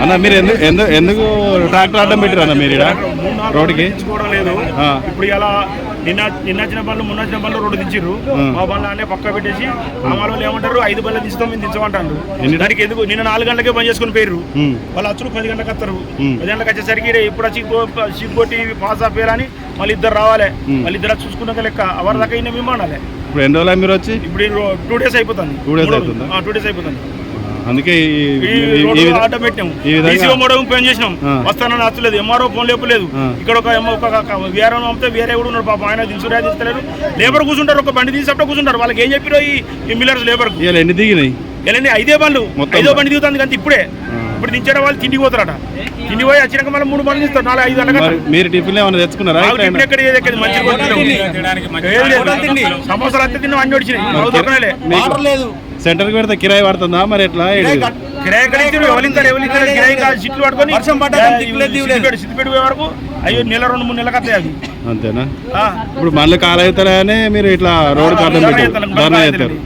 అన్న మీరు ఎందుకు ట్రాక్టర్ అడ్డం పెట్టారు అన్న మీరు రోడ్డుకి లేదు. ఇప్పుడు ఇలా నిన్న బండ్లు మొన్న వచ్చిన బండ్లు రోడ్డు దించారు. మా బండ్లు అన్నీ పక్క పెట్టేసి వాళ్ళు ఏమంటారు 5 బండ్లు దించుతాం మేము దించమంటారు. దానికి ఎందుకు నిన్న 4 గంటలకే బంద్ చేసుకుని పోయారు. వాళ్ళు వచ్చుడు 10 గంటలకు వస్తారు. 10 గంటలకు వచ్చేసరికి ఇప్పుడు వచ్చి సిగ్గొట్టి పాస్ ఆపేయాలని మళ్ళీ ఇద్దరు రావాలి. మళ్ళీ ఇద్దరు చూసుకున్నాక లెక్క ఎవరి దాకా అయినా మేము అనాలి. ఇప్పుడు ఎన్ని రోజులు మీరు వచ్చి? ఇప్పుడు 2 days అయిపోతుంది. 2 days అయిపోతుంది. అందుకే ఫోన్ చేసినాం, వస్తానని నచ్చలేదు. ఎంఆర్ఓ ఫోన్ లేపలేదు. ఇక్కడ ఒక వీఆర్ఓ పంపితే వేరే కూడా ఉన్నారు పాపం, ఆయన దించలేదు. లేబర్ కూర్చుంటారు, ఒక బండి తీసేటప్పుడు కూర్చుంటారు. వాళ్ళకి ఏం చెప్పారో ఈ మిల్లర్స్ లేబర్ ఎన్ని దిగినాయి? 5 బండ్లు 5వ బండి దిగుతుంది కానీ ఇప్పుడే ఇప్పుడు దించే వాళ్ళు తిండికి పోతారట. తిండి పోయి వచ్చినాక మళ్ళీ 3 బండ్లు తీస్తారు. 4-5 గంటలకు మీరు టిఫిన్ ఏమైనా తెచ్చుకున్నారా? సమోసాలు అంతా తిన్నా అన్ని వచ్చినాయి. సెంటర్కి పెడితే కిరాయి పడుతుందా మరి ఎట్లా? కిరాయి సీట్లు పట్టుకొని సిద్దిపేట పోయే వరకు అయ్యో 1-2-3 నెలలకు వస్తాయి అవి. అంతేనా? ఇప్పుడు మళ్ళీ కాలు అవుతారా అని మీరు ఇట్లా రోడ్డు అడ్డం ధర్నా చేస్తారు.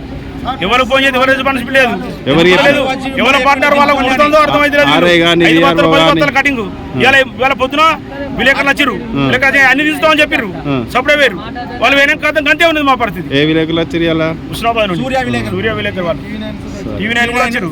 ఎవరు ఫోన్ చేసి ఎవరు రెస్పాన్సిబిలిటీ లేదు. ఎవరు పార్ట్నర్ వాళ్ళకు ఉంటుందో అర్థమైతే కటింగ్. ఇవాళ పొద్దున విలేకరులు వచ్చారు, అన్ని తీస్తామని చెప్పారు. సపడే వేరు వాళ్ళు వేరే అంతే ఉన్నది మా పరిస్థితి. ఏ విలేకరులు వచ్చారు? హుస్నాబాద్ నుండి సూర్య విలేకరు వాళ్ళు, TV9 కూడా వచ్చారు.